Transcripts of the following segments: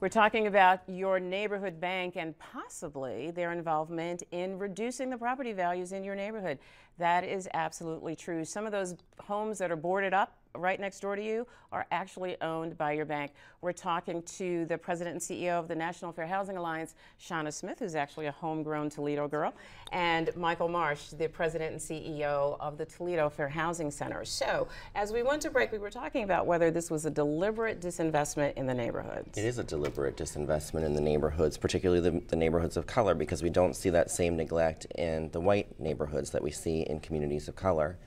We're talking about your neighborhood bank and possibly their involvement in reducing the property values in your neighborhood. That is absolutely true. Some of those homes that are boarded up right next door to you are actually owned by your bank. We're talking to the president and CEO of the National Fair Housing Alliance, Shauna Smith, who's actually a homegrown Toledo girl, and Michael Marsh, the president and CEO of the Toledo Fair Housing Center. So, as we went to break, we were talking about whether this was a deliberate disinvestment in the neighborhoods. It is a deliberate disinvestment in the neighborhoods, particularly the neighborhoods of color, because we don't see that same neglect in the white neighborhoods that we see in communities of color.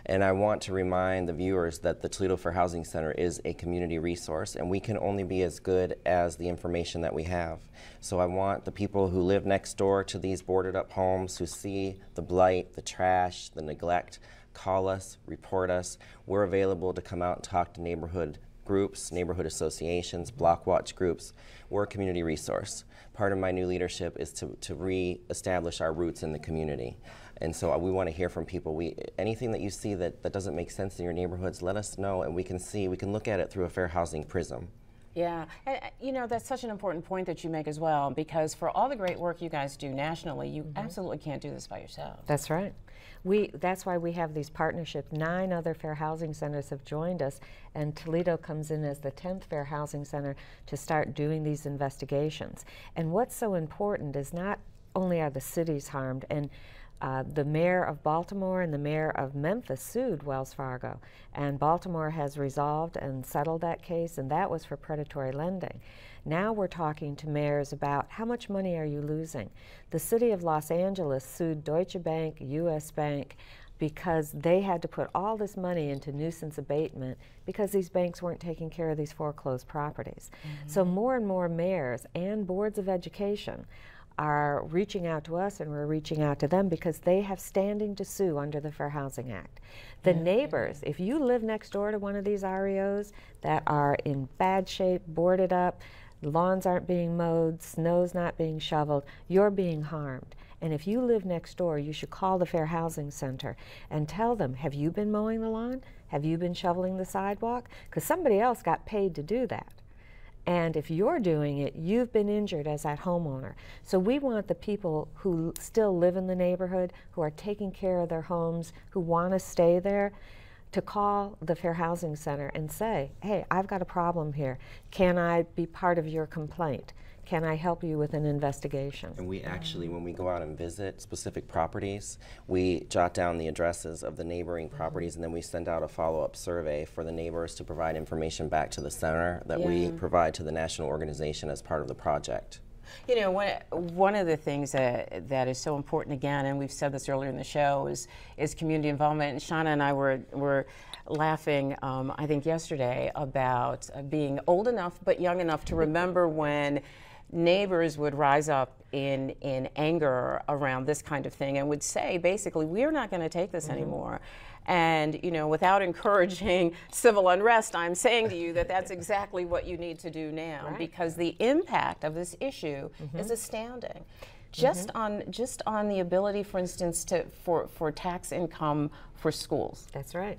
And I want to remind the viewers that the Toledo Fair Housing Center is a community resource, and we can only be as good as the information that we have. So I want the people who live next door to these boarded up homes, who see the blight, the trash, the neglect, call us, report us. We're available to come out and talk to neighborhood groups, neighborhood associations, block watch groups. We're a community resource. Part of my new leadership is to re-establish our roots in the community. And so we want to hear from people. Anything that you see that doesn't make sense in your neighborhoods, let us know, and we can look at it through a fair housing prism. Yeah, and you know, that's such an important point that you make as well, because for all the great work you guys do nationally, you absolutely can't do this by yourself. That's right. That's why we have these partnerships. 9 other fair housing centers have joined us, and Toledo comes in as the 10th fair housing center to start doing these investigations. And what's so important is not only are the cities harmed, and the mayor of Baltimore and the mayor of Memphis sued Wells Fargo, and Baltimore has resolved and settled that case, and that was for predatory lending. Now we're talking to mayors about how much money are you losing. The city of Los Angeles sued Deutsche Bank, US Bank, because they had to put all this money into nuisance abatement because these banks weren't taking care of these foreclosed properties. So more and more mayors and boards of education are reaching out to us, and we're reaching out to them because they have standing to sue under the Fair Housing Act. The neighbors, if you live next door to one of these REOs that are in bad shape, boarded up, lawns aren't being mowed, snow's not being shoveled, you're being harmed. And if you live next door, you should call the Fair Housing Center and tell them, have you been mowing the lawn? Have you been shoveling the sidewalk? Because somebody else got paid to do that. And if you're doing it, you've been injured as that homeowner. So we want the people who still live in the neighborhood, who are taking care of their homes, who want to stay there, to call the Fair Housing Center and say, hey, I've got a problem here. Can I be part of your complaint? Can I help you with an investigation? And we actually, when we go out and visit specific properties, we jot down the addresses of the neighboring properties, and then we send out a follow-up survey for the neighbors to provide information back to the center that we provide to the national organization as part of the project. You know, one of the things that is so important, again, and we've said this earlier in the show, is community involvement. And Shauna and I were laughing, I think yesterday, about being old enough but young enough to remember when neighbors would rise up in anger around this kind of thing and would say, basically, we're not going to take this anymore. And, you know, without encouraging civil unrest, I'm saying to you that that's exactly what you need to do now, because the impact of this issue is astounding. Just on the ability, for instance, for tax income for schools. That's right.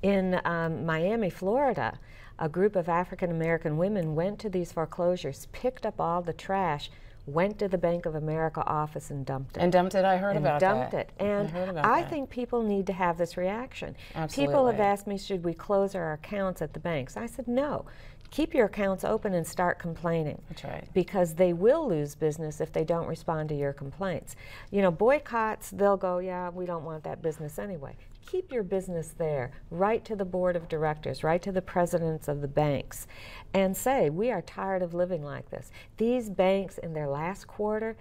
In Miami, Florida, a group of African American women went to these foreclosures, picked up all the trash, went to the Bank of America office and dumped it. And dumped it, I heard about that. Dumped it. And I think people need to have this reaction. Absolutely. People have asked me, should we close our accounts at the banks? I said, no. Keep your accounts open and start complaining. That's right. Because they will lose business if they don't respond to your complaints. You know, boycotts, they'll go, yeah, we don't want that business anyway. Keep your business there. Write to the board of directors, write to the presidents of the banks, and say, we are tired of living like this. These banks, in their last quarter,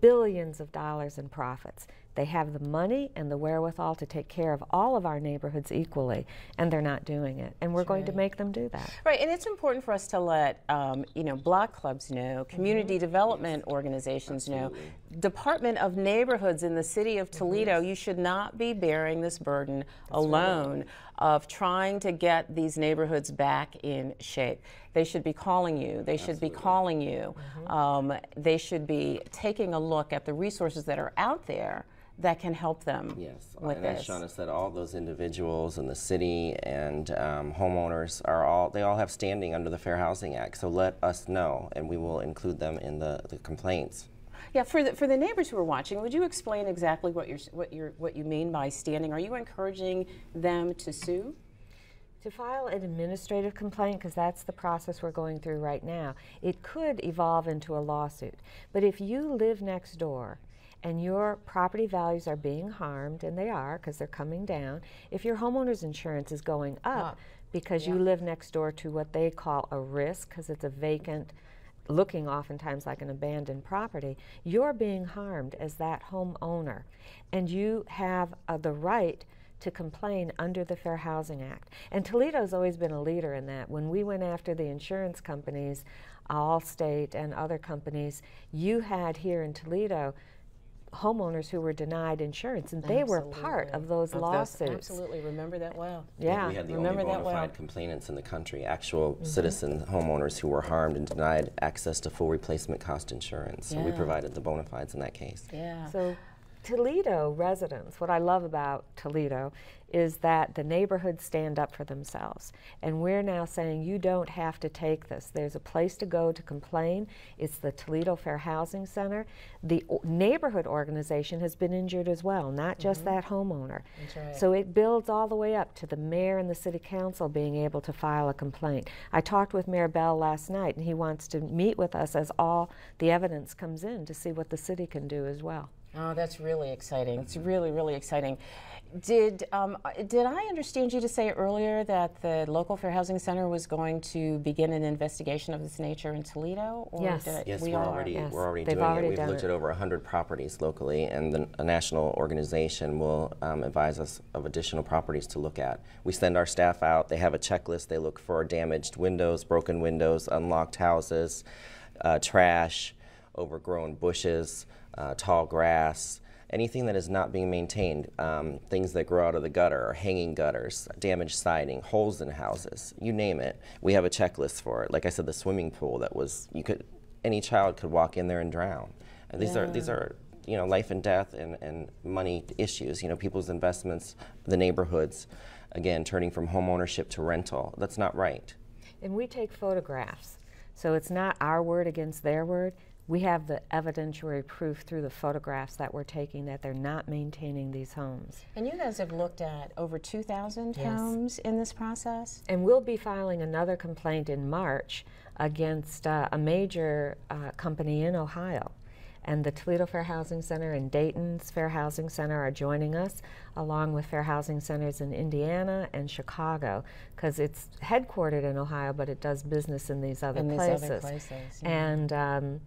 billions of dollars in profits. They have the money and the wherewithal to take care of all of our neighborhoods equally, and they're not doing it. And we're going to make them do that. Right, and it's important for us to let you know, block clubs know, community development organizations know, Department of Neighborhoods in the city of Toledo, you should not be bearing this burden alone of trying to get these neighborhoods back in shape. They should be calling you. They should be calling you. They should be taking a look at the resources that are out there that can help them Yes, with and as this. Shauna said, all those individuals in the city and homeowners they all have standing under the Fair Housing Act. So let us know, and we will include them in the complaints. Yeah, for the neighbors who are watching, would you explain exactly what you mean by standing? Are you encouraging them to sue? To file an administrative complaint, because that's the process we're going through right now, it could evolve into a lawsuit. But if you live next door and your property values are being harmed, and they are because they're coming down, if your homeowner's insurance is going up because you live next door to what they call a risk, because it's a vacant, looking oftentimes like an abandoned property, you're being harmed as that homeowner. And you have the right to complain under the Fair Housing Act. And Toledo's always been a leader in that. When we went after the insurance companies, Allstate and other companies, you had here in Toledo homeowners who were denied insurance, and they were part of those lawsuits. Absolutely, remember that well. Yeah, We had the remember only that bona fide well. complainants in the country, actual citizen homeowners who were harmed and denied access to full replacement cost insurance. So we Yeah. provided the bona fides in that case. Yeah. So Toledo residents, what I love about Toledo is that the neighborhoods stand up for themselves. And we're now saying you don't have to take this. There's a place to go to complain. It's the Toledo Fair Housing Center. The neighborhood organization has been injured as well, not just that homeowner. That's right. So it builds all the way up to the mayor and the city council being able to file a complaint. I talked with Mayor Bell last night, and he wants to meet with us as all the evidence comes in to see what the city can do as well. Oh, that's really exciting. It's really, really exciting. Did I understand you to say earlier that the local Fair Housing Center was going to begin an investigation of this nature in Toledo? Or Yes. Yes, we we're are. already Yes, doing they've it. already We've done looked it. at over 100 properties locally, and a national organization will advise us of additional properties to look at. We send our staff out. They have a checklist. They look for damaged windows, broken windows, unlocked houses, trash, overgrown bushes, tall grass. Anything that is not being maintained, things that grow out of the gutter or hanging gutters, damaged siding, holes in houses, you name it. We have a checklist for it. Like I said, the swimming pool that was, any child could walk in there and drown. And these are life and death and money issues. People's investments, the neighborhoods, again, turning from home ownership to rental. That's not right. And we take photographs, so it's not our word against their word. We have the evidentiary proof through the photographs that we're taking that they're not maintaining these homes. And you guys have looked at over 2,000 Yes. homes in this process? And we'll be filing another complaint in March against a major company in Ohio. And the Toledo Fair Housing Center and Dayton's Fair Housing Center are joining us, along with Fair Housing Centers in Indiana and Chicago, because it's headquartered in Ohio, but it does business in these other places. Yeah. And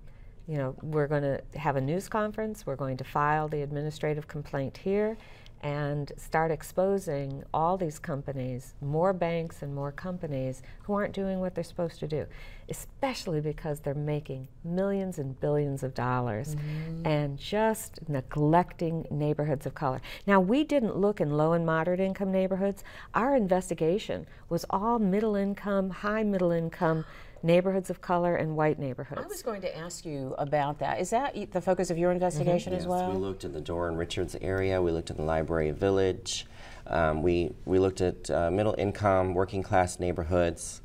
we're going to have a news conference. We're going to file the administrative complaint here and start exposing all these companies, more banks and more companies who aren't doing what they're supposed to do, especially because they're making millions and billions of dollars and just neglecting neighborhoods of color. Now, we didn't look in low and moderate income neighborhoods. Our investigation was all middle income, high middle income neighborhoods of color and white neighborhoods. I was going to ask you about that. Is that the focus of your investigation as well? We looked at the Doran Richards area. We looked at the Library Village. We looked at middle income, working class neighborhoods.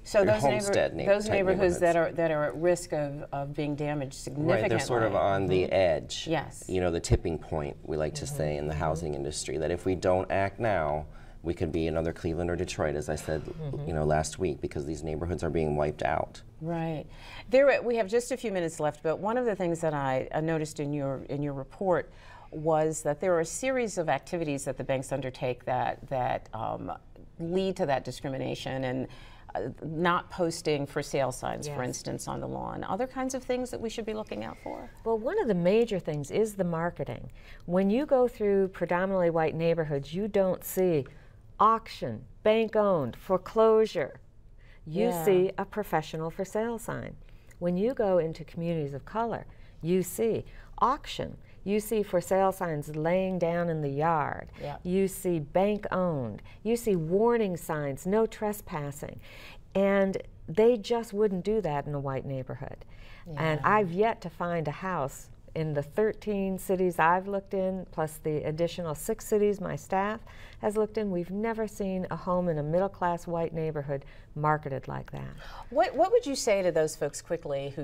So those, homestead those type neighborhoods that are at risk of being damaged significantly. Right, they're sort of on the edge. Yes. The tipping point, we like to say in the housing industry, that if we don't act now, we could be another Cleveland or Detroit, as I said, last week, because these neighborhoods are being wiped out. Right. We have just a few minutes left, but one of the things that I noticed in your report was that there are a series of activities that the banks undertake that lead to that discrimination, and not posting for sale signs, for instance, on the lawn. Other kinds of things that we should be looking out for? Well, one of the major things is the marketing. When you go through predominantly white neighborhoods, you don't see auction, bank-owned, foreclosure. You see a professional for sale sign. When you go into communities of color, you see auction. You see for sale signs laying down in the yard. Yeah. You see bank-owned. You see warning signs, no trespassing. And they just wouldn't do that in a white neighborhood. And I've yet to find a house in the 13 cities I've looked in, plus the additional 6 cities my staff has looked in, we've never seen a home in a middle-class white neighborhood marketed like that. What would you say to those folks quickly who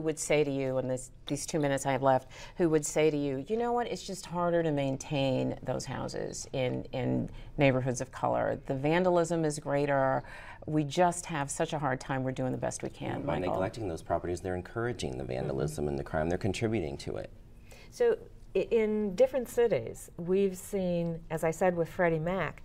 would say to you in these 2 minutes I have left, who would say to you, you know what, it's just harder to maintain those houses in neighborhoods of color. The vandalism is greater. We just have such a hard time. We're doing the best we can. By Michael. neglecting those properties, they're encouraging the vandalism and the crime. They're contributing to it. So in different cities, we've seen, as I said with Freddie Mac,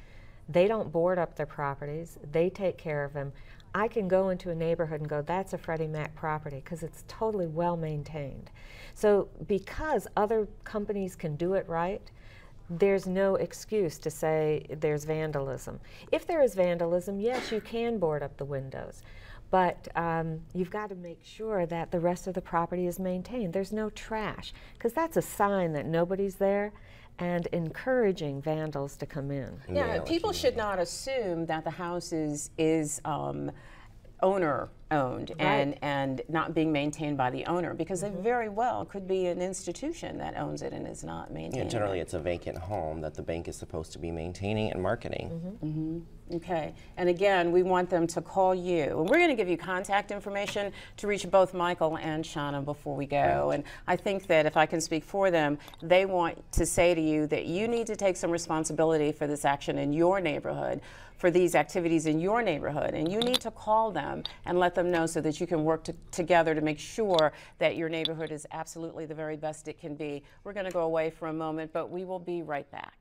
they don't board up their properties. They take care of them. I can go into a neighborhood and go, that's a Freddie Mac property, because it's totally well maintained. So because other companies can do it right, there's no excuse to say there's vandalism. If there is vandalism, yes, you can board up the windows, but you've got to make sure that the rest of the property is maintained. There's no trash, because that's a sign that nobody's there, and encouraging vandals to come in. Yeah, people should not assume that the house is owner-owned and not being maintained by the owner, because it very well could be an institution that owns it and is not maintaining Yeah, generally it's a vacant home that the bank is supposed to be maintaining and marketing. Okay, and again, we want them to call you. And we're going to give you contact information to reach both Michael and Shauna before we go. And I think that if I can speak for them, they want to say to you that you need to take some responsibility for this action in your neighborhood, for these activities in your neighborhood. And you need to call them and let them know so that you can work together to make sure that your neighborhood is absolutely the very best it can be. We're going to go away for a moment, but we will be right back.